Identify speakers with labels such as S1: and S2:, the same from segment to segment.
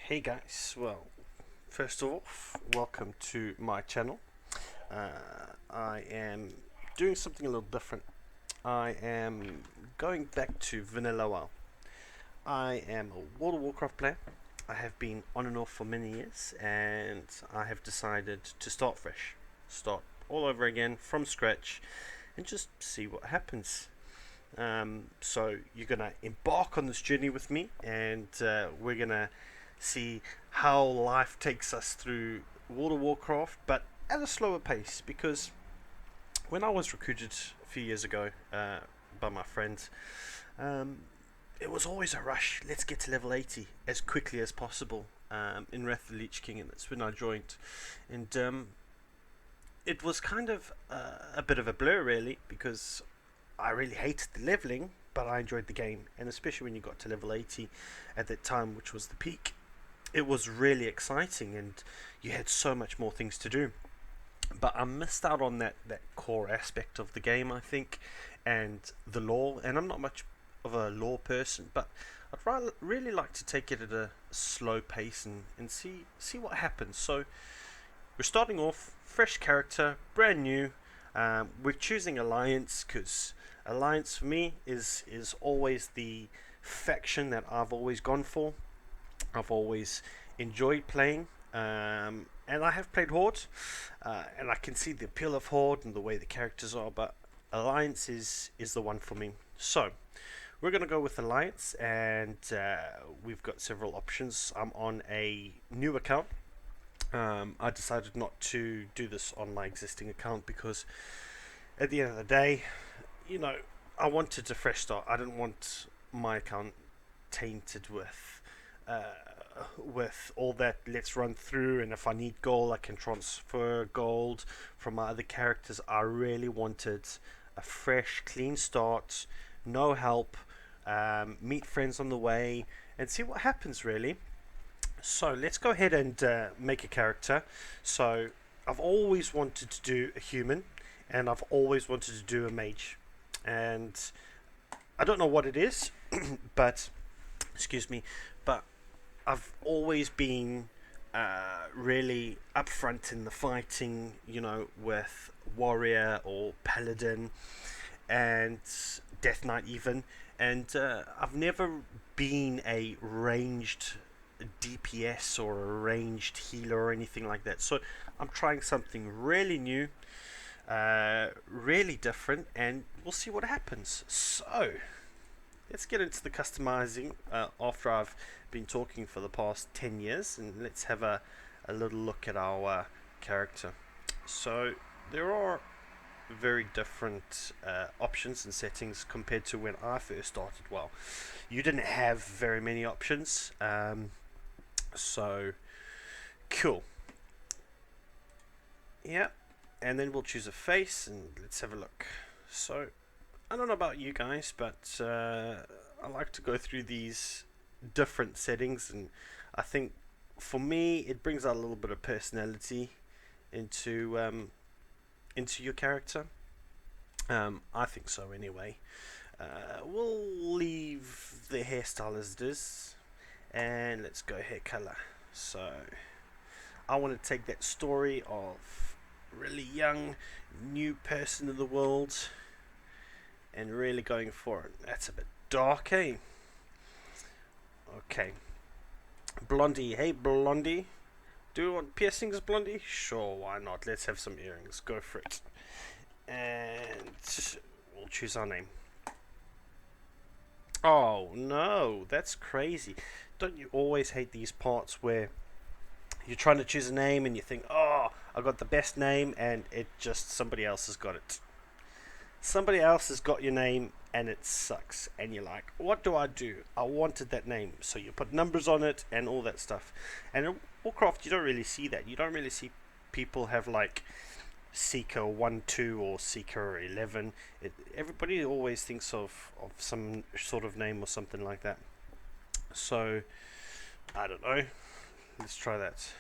S1: Hey guys, well, first of all, welcome to my channel. I am doing something a little different. I am going back to vanilla WoW. I am a World of Warcraft player. I have been on and off for many years, and I have decided to start fresh. Start all over again from scratch and just see what happens. So you're gonna embark on this journey with me, and we're gonna see how life takes us through World of Warcraft, but at a slower pace. Because when I was recruited a few years ago by my friends, um, it was always a rush. Let's get to level 80 as quickly as possible in Wrath of the Lich King, and that's when I joined. And it was kind of a bit of a blur, really, because I really hated the leveling, but I enjoyed the game, and especially when you got to level 80 at that time, which was the peak, it was really exciting, and you had so much more things to do. But I missed out on that core aspect of the game, I think, and the lore. And I'm not much of a lore person, but really like to take it at a slow pace and see what happens. So we're starting off fresh character, brand new. We're choosing Alliance because Alliance for me is always the faction that I've always gone for. I've always enjoyed playing, and I have played Horde, and I can see the appeal of Horde and the way the characters are, but Alliance is the one for me. So we're going to go with Alliance, and we've got several options. I'm on a new account. I decided not to do this on my existing account because at the end of the day, I wanted a fresh start. I didn't want my account tainted uh, with all that. Let's run through, and if I need gold, I can transfer gold from my other characters. I really wanted a fresh, clean start, no help, meet friends on the way, and see what happens, really. So let's go ahead and make a character. So I've always wanted to do a human, and I've always wanted to do a mage, and I don't know what it is, but excuse me, but I've always been really upfront in the fighting, with warrior or paladin and death knight even, and I've never been a ranged DPS or a ranged healer or anything like that. So I'm trying something really new, really different, and we'll see what happens. So let's get into the customizing after I've been talking for the past 10 years, and let's have a little look at our character. So there are very different options and settings compared to when I first started. Well, you didn't have very many options, so cool. Yeah, and then we'll choose a face, and let's have a look. So I don't know about you guys, but I like to go through these different settings, and I think for me it brings out a little bit of personality into your character. I think so anyway. We'll leave the hairstyle as it is, and let's go hair color. So I want to take that story of really young, new person in the world, and really going for it. That's a bit dark, eh? Okay. Blondie. Hey, Blondie. Do you want piercings, Blondie? Sure, why not? Let's have some earrings. Go for it. And we'll choose our name. Oh, no. That's crazy. Don't you always hate these parts where you're trying to choose a name and you think, oh, I got the best name, and it just somebody else has got it. Somebody else has got your name and it sucks, and you're like, what do I do? I wanted that name. So you put numbers on it and all that stuff. And in Warcraft, you don't really see that. You don't really see people have like Seeker 1, 2 or Seeker 11. Everybody always thinks of some sort of name or something like that. So I don't know. Let's try that.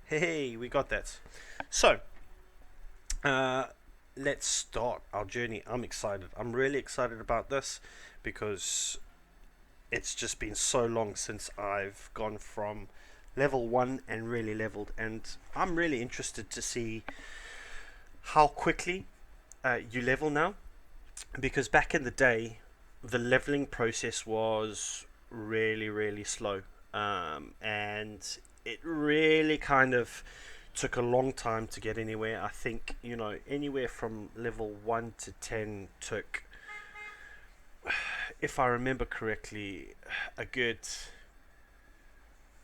S1: Hey, we got that. So let's start our journey. I'm excited. I'm really excited about this because it's just been so long since I've gone from level 1 and really leveled, and I'm really interested to see how quickly you level now, because back in the day the leveling process was really slow, and it really kind of took a long time to get anywhere. I think, anywhere from level 1 to 10 took, if I remember correctly, a good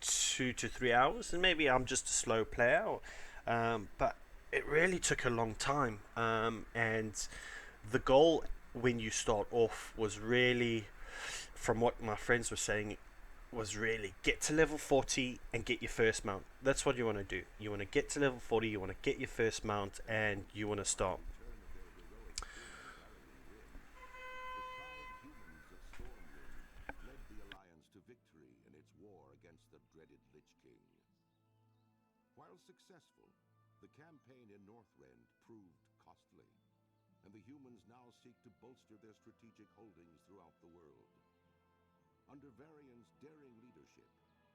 S1: 2 to 3 hours, and maybe I'm just a slow player, but it really took a long time. And the goal when you start off was really, from what my friends were saying, was really get to level 40 and get your first mount. That's what you want to do. You want to get to level 40, you want to get your first mount, and you want to start.
S2: While successful, the campaign in Northrend proved costly, and the humans now seek to bolster their strategic holdings throughout the world. Under Varian's daring leadership,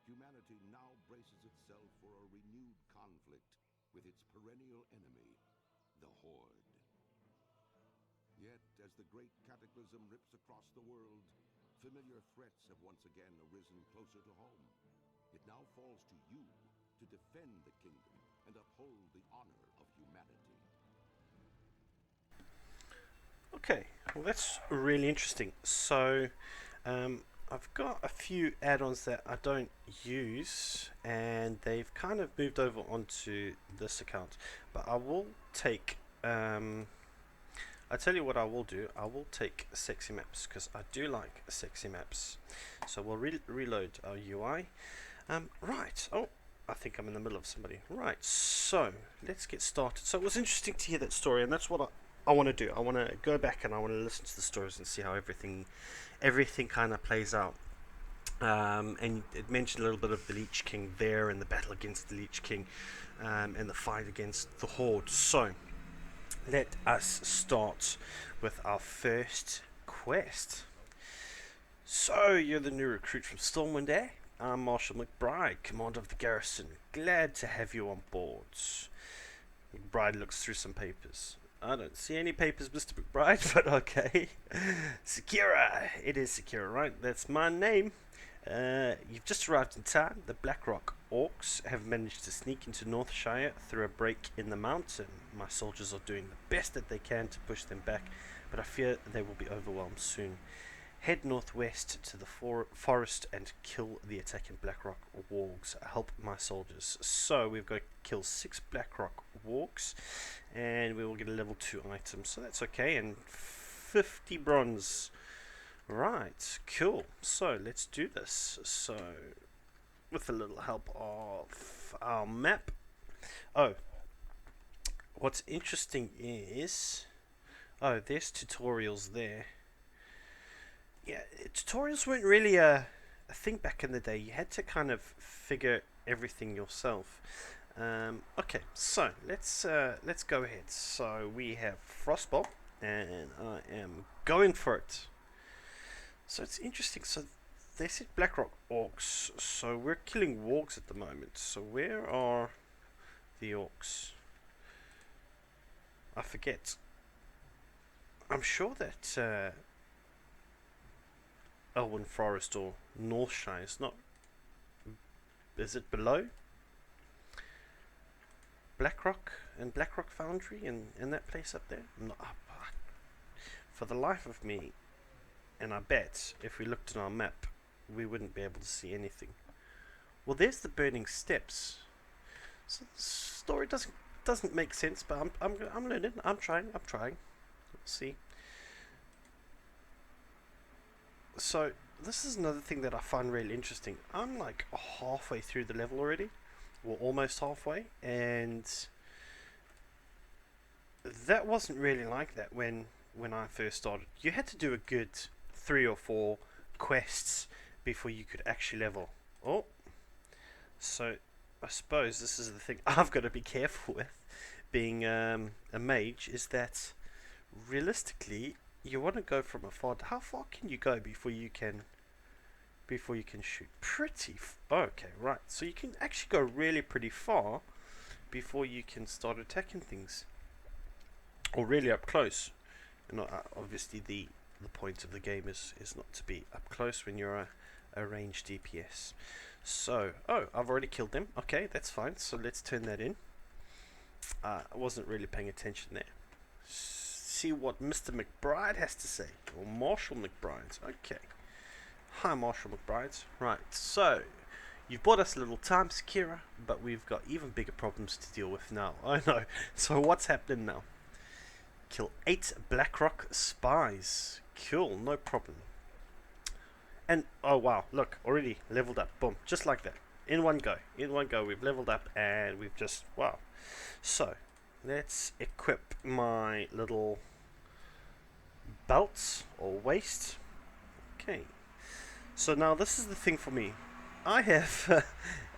S2: humanity now braces itself for a renewed conflict with its perennial enemy, the Horde. Yet, as the great cataclysm rips across the world, familiar threats have once again arisen closer to home. It now falls to you to defend the kingdom and uphold the honor of humanity.
S1: Okay, well, that's really interesting. So, I've got a few add-ons that I don't use, and they've kind of moved over onto this account. But I will take, I tell you what I will do. I will take sexy maps, because I do like sexy maps. So we'll reload our UI. Right. Oh, I think I'm in the middle of somebody. Right. So let's get started. So it was interesting to hear that story, and that's what I want to do. I want to go back and I want to listen to the stories and see how everything kind of plays out. And it mentioned a little bit of the Lich King there, and the battle against the Lich King, and the fight against the Horde. So let us start with our first quest. So you're the new recruit from Stormwind Air. I'm Marshal McBride, commander of the garrison. Glad to have you on board. McBride looks through some papers. I don't see any papers, Mr. McBride, but okay. Sekira. It is Sekira, right? That's my name. You've just arrived in time. The Blackrock Orcs have managed to sneak into Northshire through a break in the mountain. My soldiers are doing the best that they can to push them back, but I fear they will be overwhelmed soon. Head northwest to the forest and kill the attacking Blackrock Wargs. Help my soldiers. So we've got to kill 6 Blackrock Wargs, and we will get a level 2 item. So that's okay, and 50 bronze. Right, cool. So let's do this. So with a little help of our map. Oh, what's interesting is, oh, there's tutorials there. Yeah, tutorials weren't really a thing back in the day. You had to kind of figure everything yourself. Okay, so let's go ahead. So we have Frostbolt, and I am going for it. So it's interesting. So they said Blackrock Orcs. So we're killing Wargs at the moment. So where are the Orcs? I forget. I'm sure that Elwyn Forest or Northshire is not. Is it below Blackrock and Blackrock Foundry and that place up there? No, for the life of me, and I bet if we looked at our map, we wouldn't be able to see anything. Well, there's the burning steps. So the story doesn't make sense, but I'm learning. I'm trying. We'll see. So this is another thing that I find really interesting. I'm like halfway through the level already, or almost halfway, and that wasn't really like that when I first started. You had to do a good 3 or 4 quests before you could actually level. Oh, so I suppose this is the thing I've got to be careful with, being a mage, is that realistically you want to go from a far. How far can you go before you can before you can shoot. Okay, right. So you can actually go really pretty far before you can start attacking things, or really up close. And obviously the point of the game is not to be up close when you're a ranged DPS. So, I've already killed them. Okay, that's fine. So let's turn that in. I wasn't really paying attention there. See what Mr. McBride has to say, or Marshall McBride. Okay. Hi, Marshall McBride. Right, so you've bought us a little time, Sakira, but we've got even bigger problems to deal with now. I know. So what's happening now? Kill 8 Blackrock spies. Cool, no problem. And oh wow, look, already leveled up. Boom, just like that. In one go, we've leveled up, and we've just wow. So let's equip my little belts or waist. Okay. So now this is the thing for me. I have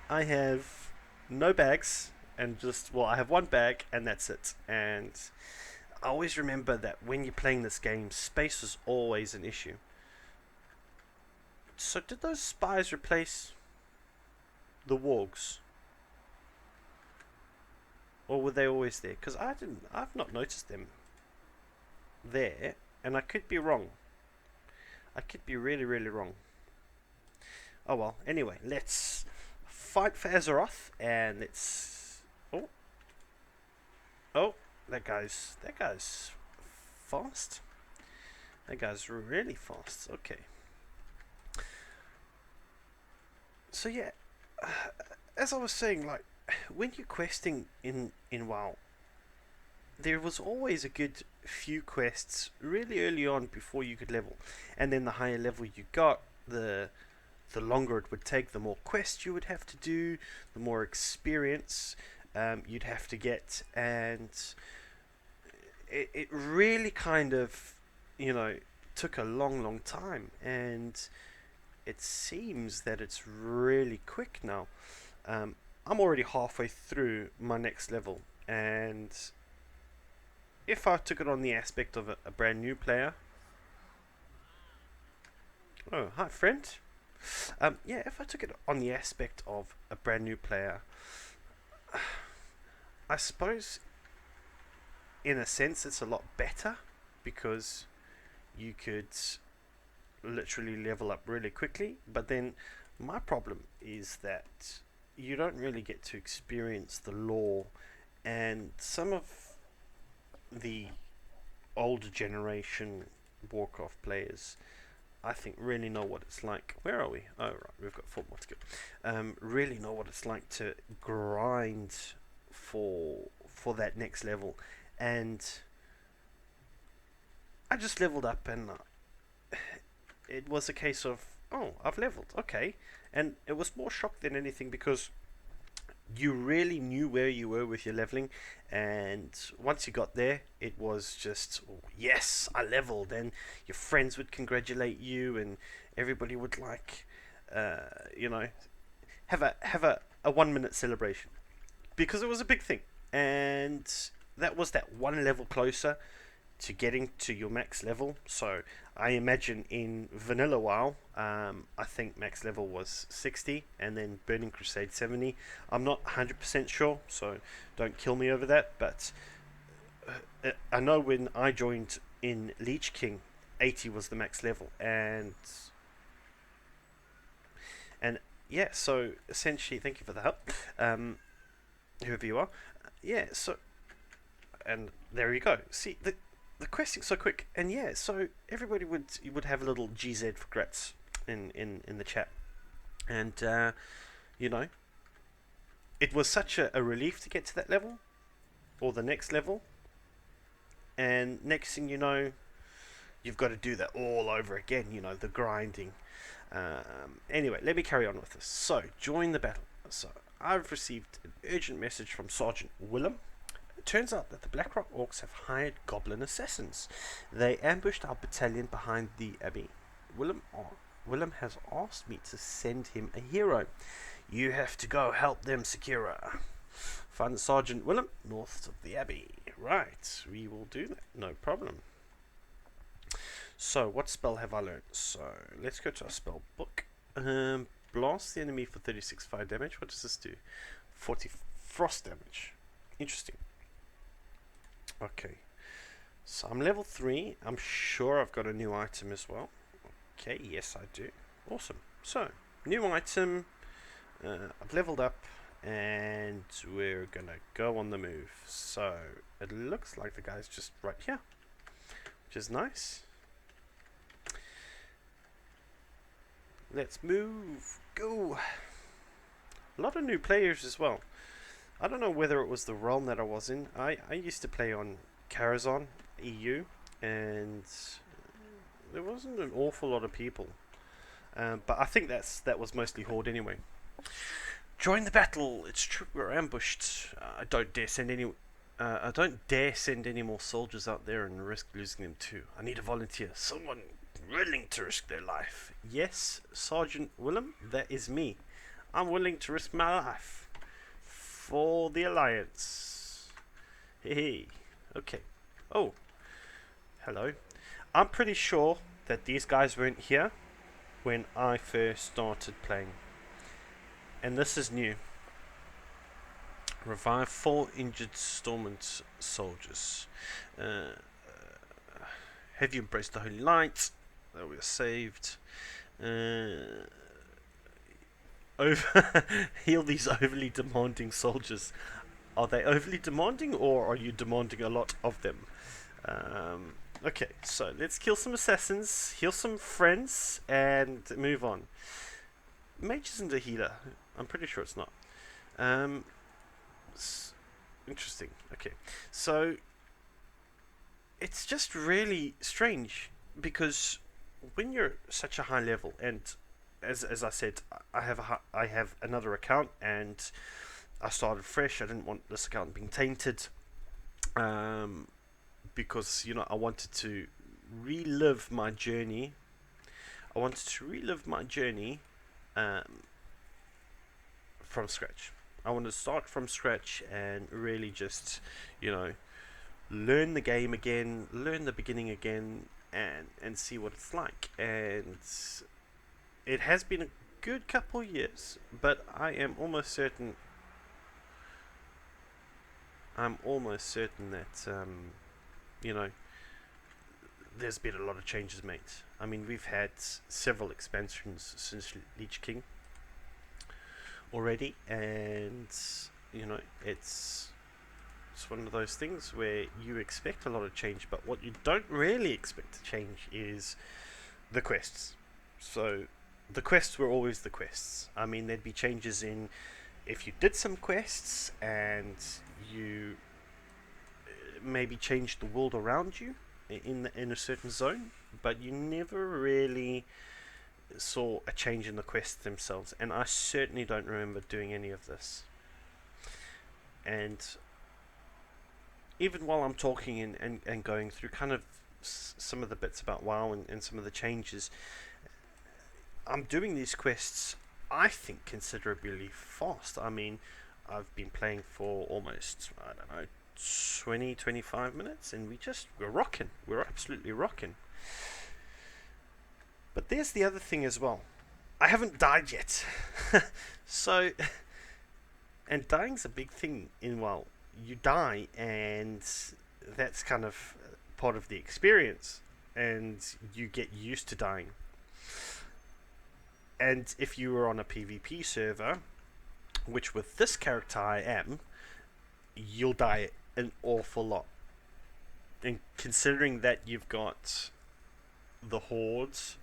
S1: I have no bags, and I have one bag and that's it. And I always remember that when you're playing this game, space is always an issue. So did those spies replace the wargs? Or were they always there? Because I've not noticed them there, and I could be wrong. I could be really, really wrong. Oh well, anyway, let's fight for Azeroth, and let's... Oh, that guy's fast. That guy's really fast. Okay. So yeah, as I was saying, like, when you're questing in WoW, there was always a good few quests really early on before you could level, and then the higher level you got, the longer it would take, the more quests you would have to do, the more experience you'd have to get, and it really kind of, took a long time, and it seems that it's really quick now. I'm already halfway through my next level, and if I took it on the aspect of a brand new player... Oh, hi friend. Yeah, if I took it on the aspect of a brand new player, I suppose in a sense it's a lot better, because you could literally level up really quickly. But then my problem is that you don't really get to experience the lore, and some of the older generation Warcraft players, I think, really know what it's like. Where are we? Oh, right, we've got 4 more to go. Really know what it's like to grind for that next level. And I just leveled up, and it was a case of, oh, I've leveled, okay. And it was more shock than anything, because you really knew where you were with your leveling, and once you got there, it was just, oh, yes, I leveled, and your friends would congratulate you, and everybody would have a 1 minute celebration, because it was a big thing, and that was that one level closer to getting to your max level. So I imagine in vanilla WoW, I think max level was 60, and then Burning Crusade 70. I'm not 100% sure, so don't kill me over that, but I know when I joined in Lich King, 80 was the max level, and yeah, so essentially, thank you for the help, whoever you are. Yeah, so, and there you go. See, the questing's so quick, and yeah, so everybody would have a little GZ for grats in the chat, and it was such a relief to get to that level, or the next level, and next thing you know, you've got to do that all over again, the grinding. Anyway, let me carry on with this. So, join the battle. So, I've received an urgent message from Sergeant Willem. It turns out that the Blackrock Orcs have hired goblin assassins. They ambushed our battalion behind the abbey. Willem has asked me to send him a hero. You have to go help them, Sakira. Find Sergeant Willem north of the abbey. Right, we will do that. No problem. So, what spell have I learned? So, let's go to our spell book. Blast the enemy for 36 fire damage. What does this do? 40 frost damage. Interesting. Okay. So I'm level 3. I'm sure I've got a new item as well. Okay, yes I do. Awesome. So, new item. I've leveled up. And we're gonna go on the move. So, it looks like the guy's just right here. Which is nice. Let's move. Go. A lot of new players as well. I don't know whether it was the realm that I was in. I used to play on Karazhan EU, and there wasn't an awful lot of people. But I think that was mostly Horde anyway. Join the battle. It's true we're ambushed. I don't dare send any more soldiers out there and risk losing them too. I need a volunteer. Someone willing to risk their life. Yes, Sergeant Willem, that is me. I'm willing to risk my life for the Alliance. Hey, okay. Oh, hello. I'm pretty sure that these guys weren't here when I first started playing. And this is new. Revive 4 injured Stormont soldiers. Have you embraced the Holy Light? That we are saved. Heal these overly demanding soldiers. Are they overly demanding, or are you demanding a lot of them? Okay, so let's kill some assassins, heal some friends, and move on. Mage isn't a healer. I'm pretty sure it's not. Interesting. Okay, so it's just really strange because when you're such a high level, and as I said, I have another account, and I started fresh. I didn't want this account being tainted, because I wanted to relive my journey. From scratch. I want to start from scratch and really just, learn the game again, learn the beginning again, and see what it's like. And it has been a good couple years, but I am almost certain that there's been a lot of changes made. I mean, we've had several expansions since Lich King already, and it's one of those things where you expect a lot of change, but what you don't really expect to change is the quests. So the quests were always the quests. I mean, there'd be changes in if you did some quests and you maybe changed the world around you in a certain zone, but you never really saw a change in the quests themselves, and I certainly don't remember doing any of this. And even while I'm talking and going through kind of some of the bits about WoW and some of the changes, I'm doing these quests, I think, considerably fast. I mean, I've been playing for almost, 20-25 minutes, and we're rocking. We're absolutely rocking. But there's the other thing as well. I haven't died yet. So, and dying's a big thing in WoW. You die, and that's kind of part of the experience, and you get used to dying. And if you were on a PvP server, which with this character I am, you'll die an awful lot. And considering that you've got the hordes,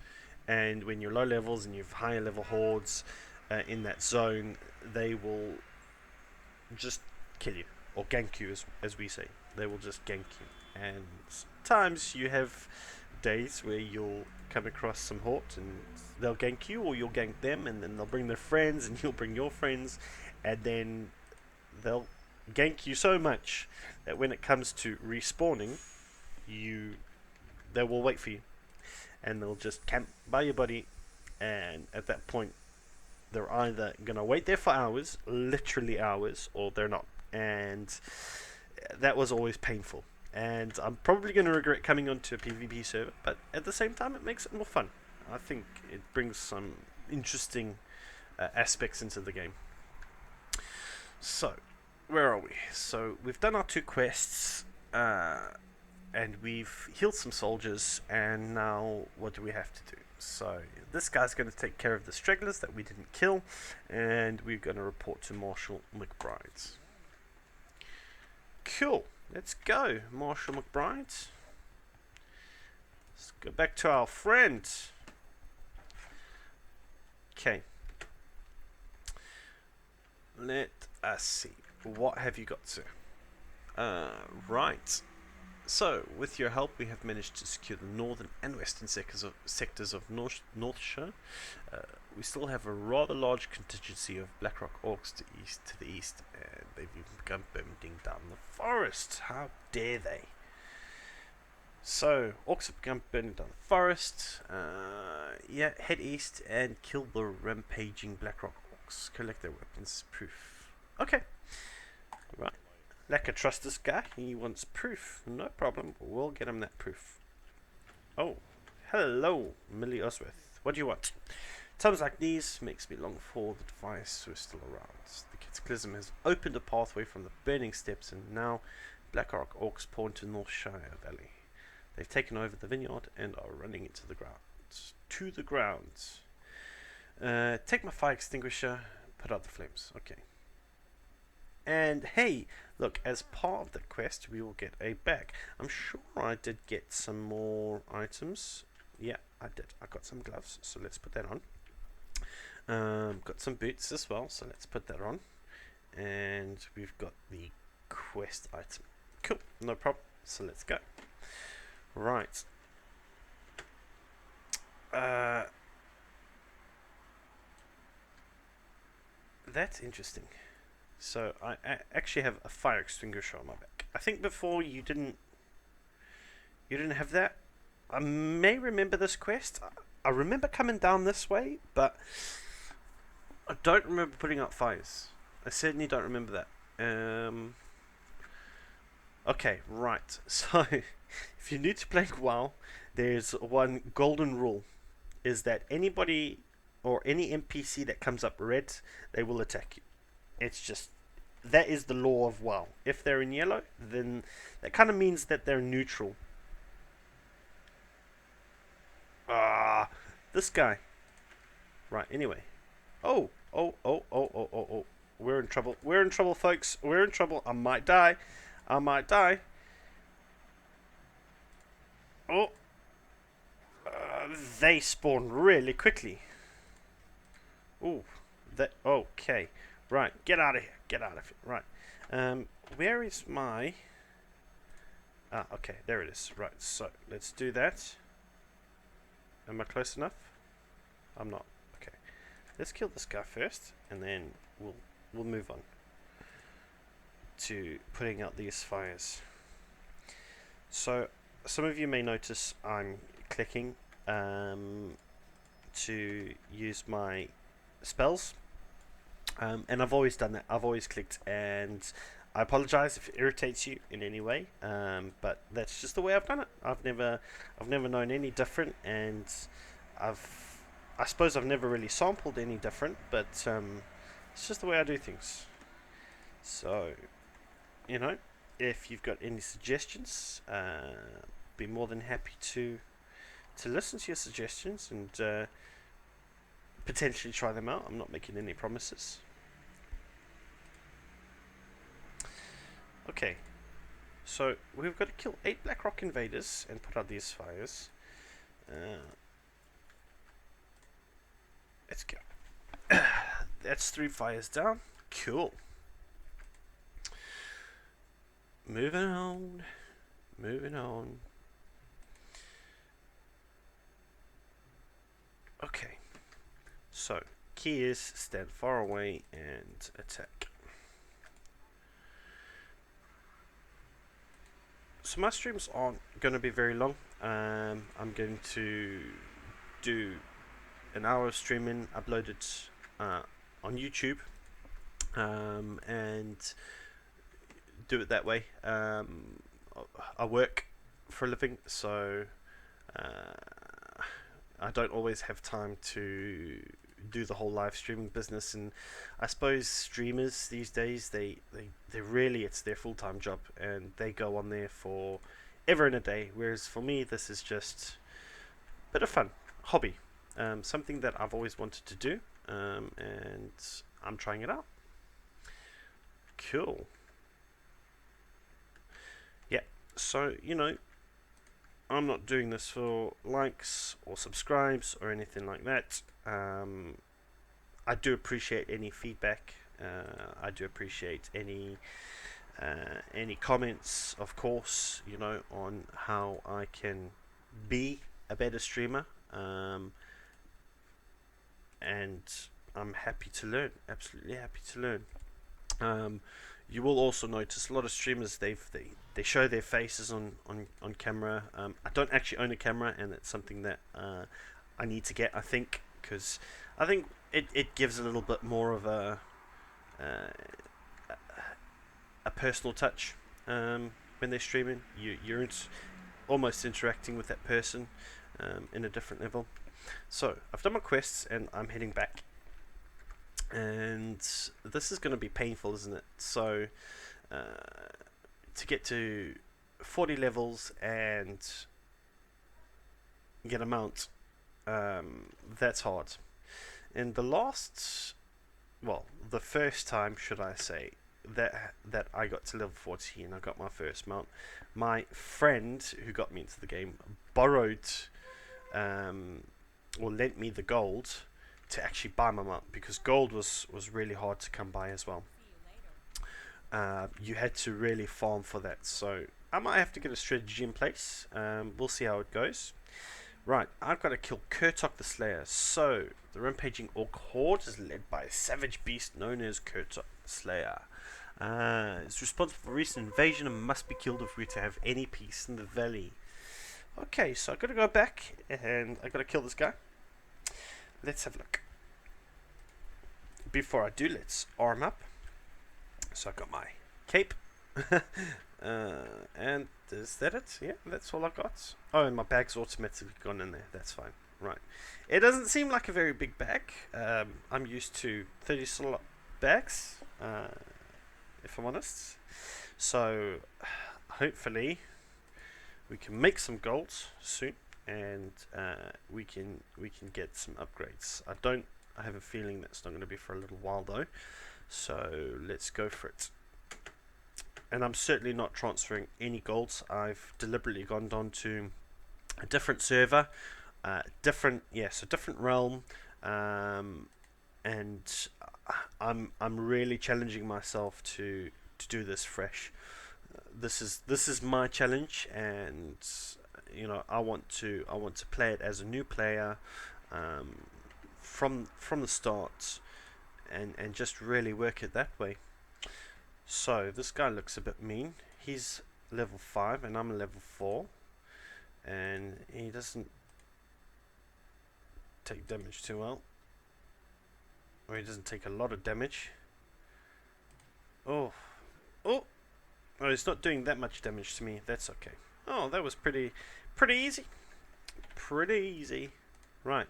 S1: and when you're low levels and you've higher level hordes in that zone, they will just kill you, or gank you, as we say. They will just gank you. And sometimes you have days where you'll come across some hordes and they'll gank you, or you'll gank them, and then they'll bring their friends and you'll bring your friends, and then they'll gank you so much that when it comes to respawning, they will wait for you, and they'll just camp by your body, and at that point they're either gonna wait there for hours, literally hours, or they're not. And that was always painful, and I'm probably going to regret coming onto a PvP server, but at the same time it makes it more fun. I think it brings some interesting aspects into the game. So, where are we? So we've done our 2 quests, and we've healed some soldiers, and now what do we have to do? So this guy's going to take care of the stragglers that we didn't kill, and we're going to report to Marshal McBride. Cool, let's go, Marshal McBride. Let's go back to our friend. Okay. Let us see. What have you got, sir? Right. So, with your help, we have managed to secure the northern and western sectors of Northshire. We still have a rather large contingency of Blackrock orcs to the east, and they've even begun burning down the forest. How dare they? So, orcs have begun burning down the forest. Yeah, head east and kill the rampaging Blackrock orcs. Collect their weapons. Proof. Okay. Right. Lacquer trust this guy. He wants proof. No problem. We'll get him that proof. Oh. Hello, Millie Osworth. What do you want? Times like these makes me long for the device who is still around. The Cataclysm has opened a pathway from the burning steps, and now Blackrock orcs pour into Northshire Valley. They've taken over the vineyard and are running into the grounds. To the grounds. Take my fire extinguisher. Put out the flames. Okay. And hey, look, as part of the quest, we will get a bag. I'm sure I did get some more items. Yeah, I did. I got some gloves, so let's put that on. Got some boots as well, so let's put that on. And we've got the quest item. Cool, no problem. So let's go. Right. That's interesting. So I actually have a fire extinguisher on my back. I think before you didn't have that. I may remember this quest. I remember coming down this way, but I don't remember putting out fires. I certainly don't remember that. Okay, right. So if you're new to playing WoW, there's one golden rule: is that anybody or any NPC that comes up red, they will attack you. It's just, that is the law of WoW. If they're in yellow, then that kind of means that they're neutral. This guy. Right, anyway. Oh. We're in trouble. We're in trouble, folks. We're in trouble. I might die. Oh. They spawn really quickly. Ooh. Okay. Right, get out of here. Get out of here. Right. Where is my... okay, there it is. Right, so let's do that. Am I close enough? I'm not. Okay. Let's kill this guy first, and then we'll move on to putting out these fires. So some of you may notice I'm clicking to use my spells. And I've always done that. I've always clicked, and I apologize if it irritates you in any way. But that's just the way I've done it. I've never known any different, and I suppose I've never really sampled any different. But it's just the way I do things. So, if you've got any suggestions, be more than happy to listen to your suggestions and potentially try them out. I'm not making any promises. Okay, so we've got to kill 8 Blackrock invaders and put out these fires. Let's go. That's 3 fires down. Cool. Moving on. Okay. So, key is stand far away and attack. So my streams aren't going to be very long. I'm going to do an hour of streaming, upload it on YouTube, and do it that way. I work for a living, so I don't always have time to do the whole live streaming business. And I suppose streamers these days, they really, it's their full-time job, and they go on there for ever and a day. Whereas for me, this is just a bit of fun, hobby, something that I've always wanted to do, and I'm trying it out. Cool. Yeah, so I'm not doing this for likes or subscribes or anything like that. I do appreciate any feedback. I do appreciate any comments, of course, on how I can be a better streamer. And I'm happy to learn. Absolutely happy to learn. You will also notice a lot of streamers, they show their faces on camera. I don't actually own a camera, and it's something that I need to get, I think, because I think it gives a little bit more of a personal touch when they're streaming. You're almost interacting with that person in a different level. So I've done my quests and I'm heading back, and this is going to be painful, isn't it? So to get to 40 levels and get a mount, that's hard. And the first time, should I say, that I got to level 40 and I got my first mount, my friend who got me into the game borrowed or lent me the gold to actually buy my mount, because gold was really hard to come by as well. You had to really farm for that, so I might have to get a strategy in place. We'll see how it goes. Right, I've got to kill Kurtok the Slayer. So the rampaging orc horde is led by a savage beast known as Kurtok the Slayer. It's responsible for recent invasion and must be killed if we're to have any peace in the valley. Okay, so I've got to go back and I've got to kill this guy. Let's have a look. Before I do, let's arm up. So I've got my cape. And is that it? Yeah, that's all I got. Oh, and my bag's automatically gone in there. That's fine. Right. It doesn't seem like a very big bag. I'm used to 30 slot bags, if I'm honest. So hopefully we can make some gold soon, and we can get some upgrades. I have a feeling that's not going to be for a little while though. So let's go for it. And I'm certainly not transferring any golds. I've deliberately gone down to a different server, different realm, and I'm really challenging myself to do this fresh. This is my challenge, and I want to play it as a new player, from the start, and just really work it that way. So this guy looks a bit mean. He's level 5 and I'm level 4, and he doesn't take damage too well, or he doesn't take a lot of damage. Oh, he's not doing that much damage to me. That's okay. Oh, that was pretty easy. Right.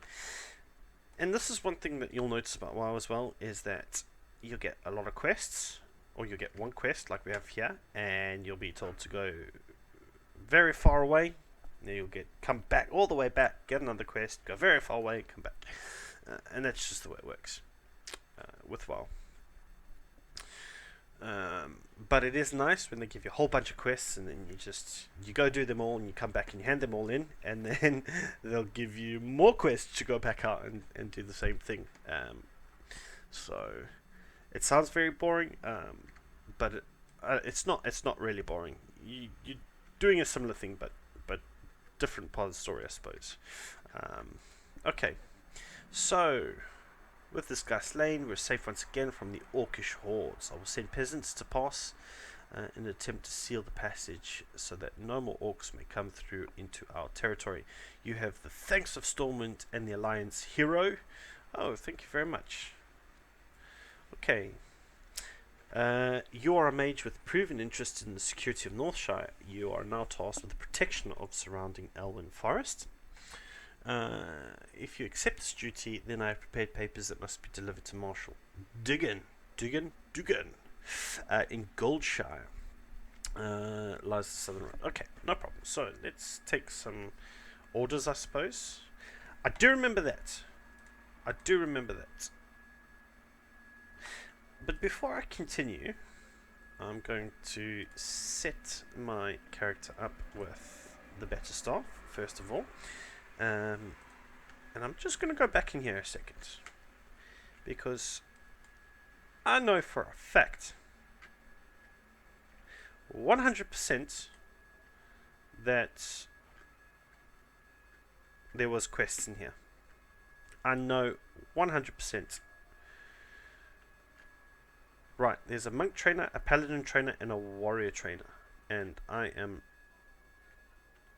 S1: And this is one thing that you'll notice about WoW as well, is that you'll get a lot of quests, or you'll get one quest like we have here, and you'll be told to go very far away. Then you'll come back all the way back, get another quest, go very far away, come back, and that's just the way it works with WoW. But it is nice when they give you a whole bunch of quests, and then you go do them all, and you come back and you hand them all in, and then they'll give you more quests to go back out and do the same thing. So it sounds very boring, but it's not. It's not really boring. You're doing a similar thing, but different part of the story, I suppose. Okay, so with this guy slain, we're safe once again from the orcish hordes. I will send peasants to pass in an attempt to seal the passage so that no more orcs may come through into our territory. You have the thanks of Stormwind and the Alliance hero. Oh, thank you very much. Okay. You are a mage with proven interest in the security of Northshire. You are now tasked with the protection of surrounding Elven Forest. If you accept this duty, then I have prepared papers that must be delivered to Marshal Dugan in Goldshire. Lies the southern road. Okay, no problem. So let's take some orders, I suppose. I do remember that. But before I continue, I'm going to set my character up with the better staff, first of all. And I'm just going to go back in here a second. Because I know for a fact 100% that there was quests in here. I know 100%. Right, there's a monk trainer, a paladin trainer, and a warrior trainer. And I am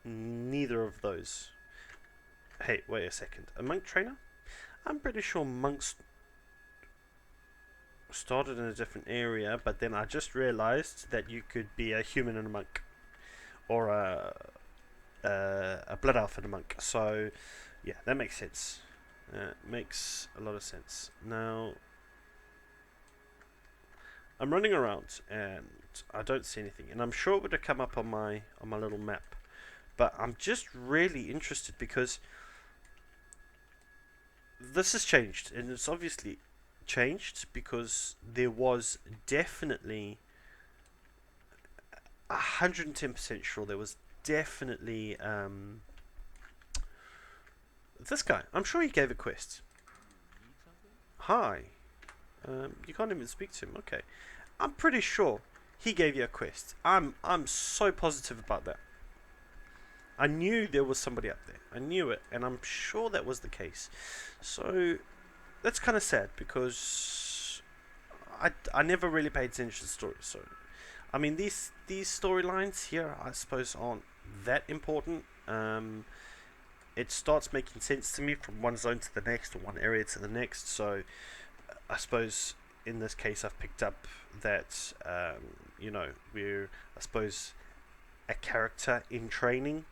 S1: neither of those. Hey, wait a second. A monk trainer? I'm pretty sure monks started in a different area, but then I just realized that you could be a human and a monk. Or a blood elf and a monk. So, yeah, that makes sense. Makes a lot of sense. Now, I'm running around and I don't see anything, and I'm sure it would have come up on my little map, but I'm just really interested because this has changed, and it's obviously changed because there was definitely 110% sure there was definitely this guy. I'm sure he gave a quest. Hi. You can't even speak to him. Okay. I'm pretty sure he gave you a quest. I'm so positive about that. I knew there was somebody up there. I knew it, and I'm sure that was the case. So that's kind of sad because I never really paid attention to the story. So I mean these storylines here I suppose aren't that important. It starts making sense to me from one zone to the next or one area to the next. So I suppose in this case I've picked up that we're I suppose a character in training,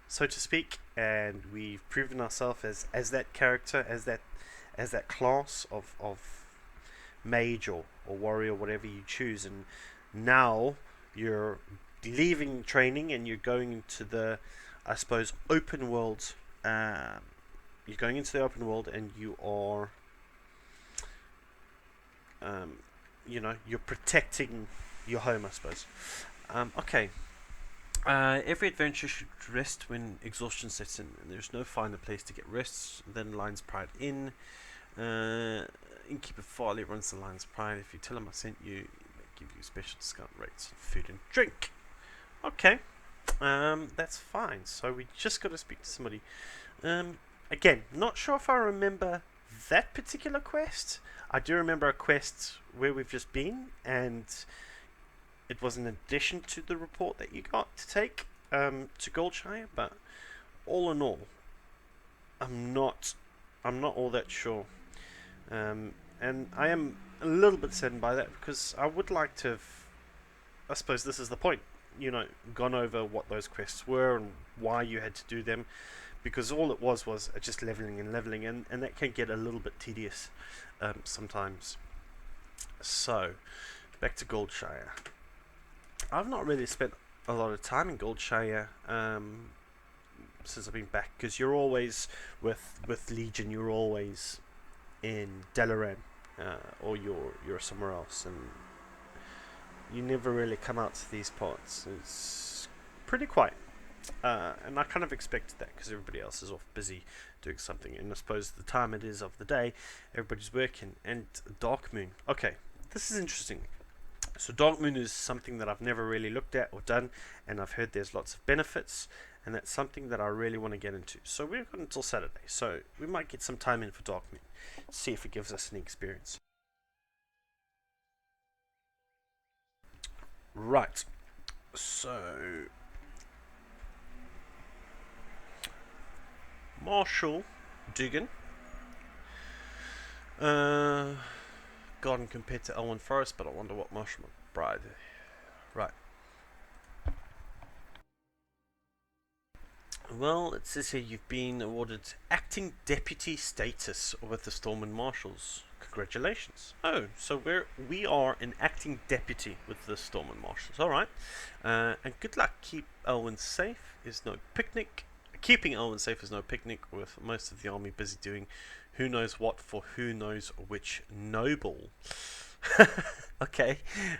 S1: so to speak, and we've proven ourselves as that character, as that class of mage or warrior, whatever you choose, and now you're leaving training and you're going into the I suppose open world. You're going into the open world and you are you're protecting your home, I suppose. Okay. Every adventure should rest when exhaustion sets in, and there's no finer place to get rest than Lion's Pride Inn. Innkeeper Farley runs the Lion's Pride. If you tell him I sent you, he may give you special discount rates on food and drink. Okay. That's fine. So we just got to speak to somebody. Again, not sure if I remember that particular quest. I do remember a quest where we've just been, and it was in addition to the report that you got to take to Goldshire. But all in all, I'm not all that sure, and I am a little bit saddened by that because I would like to have, I suppose this is the point, gone over what those quests were and why you had to do them, because all it was just leveling, and that can get a little bit tedious sometimes. So, back to Goldshire. I've not really spent a lot of time in Goldshire since I've been back, because you're always with Legion. You're always in Dalaran, or you're somewhere else, and you never really come out to these parts. It's pretty quiet, and I kind of expected that because everybody else is off busy doing something, and I suppose the time it is of the day, everybody's working. And Dark Moon. Okay, this is interesting. So Dark Moon is something that I've never really looked at or done, and I've heard there's lots of benefits, and that's something that I really want to get into. So we've got until Saturday, so we might get some time in for Dark Moon, see if it gives us any experience. Right, so Marshal Dugan, garden compared to Elwyn Forest, but I wonder what Marshal McBride. Right. Well, it says here you've been awarded acting deputy status with the Stormwind Marshals. Congratulations. Oh, so we are an acting deputy with the Stormwind Marshals. All right. And good luck. Keep Elwyn safe is no picnic. Keeping Elwyn safe is no picnic, with most of the army busy doing who knows what for who knows which noble. Okay.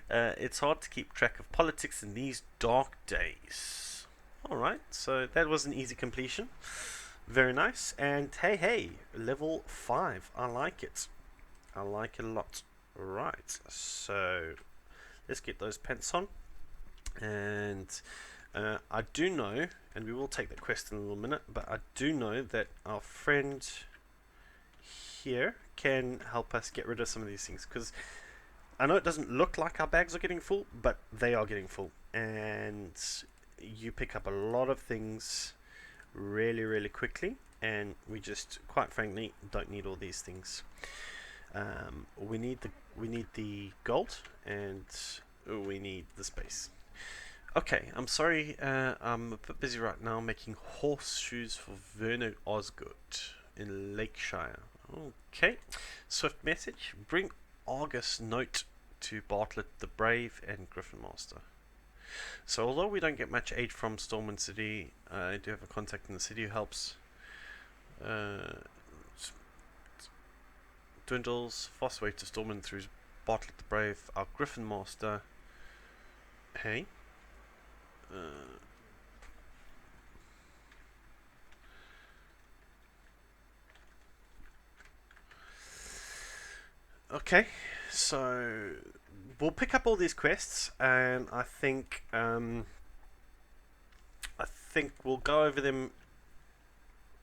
S1: It's hard to keep track of politics in these dark days. Alright, so that was an easy completion. Very nice. And hey, level 5. I like it. I like it a lot. Right, so let's get those pants on. And I do know, and we will take that quest in a little minute, but I do know that our friend here can help us get rid of some of these things, because I know it doesn't look like our bags are getting full, but they are getting full, and you pick up a lot of things really quickly, and we just, quite frankly, don't need all these things. We need the gold, and we need the space. Okay, I'm sorry, I'm a bit busy right now making horseshoes for Werner Osgood in Lakeshire. Okay, swift message: bring Argus note to Bartlett the Brave and Griffin Master. So although we don't get much aid from Stormwind City, I do have a contact in the city who helps. Dwindles, fast way to Stormwind through Bartlett the Brave, our Griffin Master. Hey. Okay, so we'll pick up all these quests, and I think we'll go over them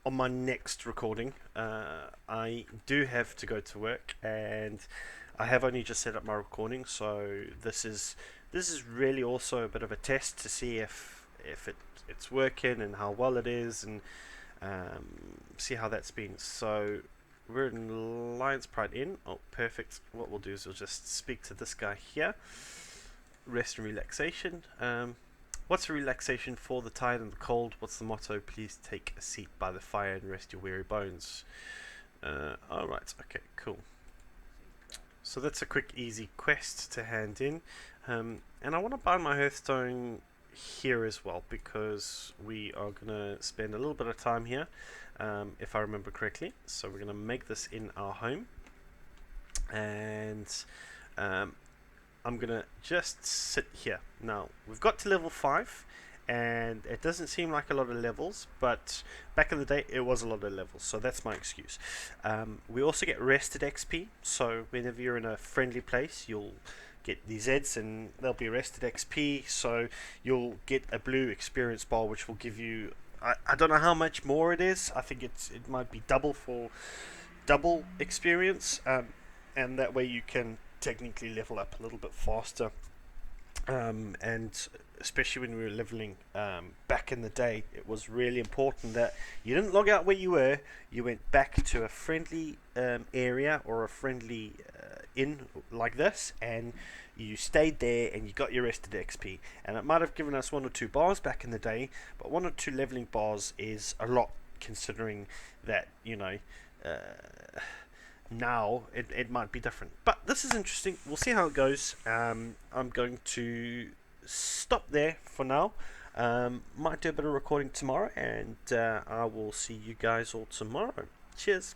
S1: on my next recording. I do have to go to work, and I have only just set up my recording, so this is really also a bit of a test to see if it's working and how well it is, and see how that's been. So we're in Lions Pride Inn. Oh, perfect. What we'll do is we'll just speak to this guy here. Rest and relaxation. What's a relaxation for the tired and the cold? What's the motto? Please take a seat by the fire and rest your weary bones. Alright, okay, cool. So that's a quick, easy quest to hand in. And I want to bind my Hearthstone here as well, because we are going to spend a little bit of time here, if I remember correctly. So we're going to make this in our home. And I'm going to just sit here. Now, we've got to level 5, and it doesn't seem like a lot of levels, but back in the day it was a lot of levels, so that's my excuse. We also get rested XP, so whenever you're in a friendly place, you'll get these Zeds and they'll be rested XP, so you'll get a blue experience bar, which will give you, I don't know how much more it is. I think it might be double for double experience, and that way you can technically level up a little bit faster, and especially when we were leveling back in the day, it was really important that you didn't log out where you were. You went back to a friendly area or a friendly inn like this, and you stayed there and you got your rested XP. And it might have given us 1 or 2 bars back in the day, but 1 or 2 leveling bars is a lot, considering that, you know, now it might be different. But this is interesting. We'll see how it goes. I'm going to stop there for now. Might do a bit of recording tomorrow, and I will see you guys all tomorrow. Cheers.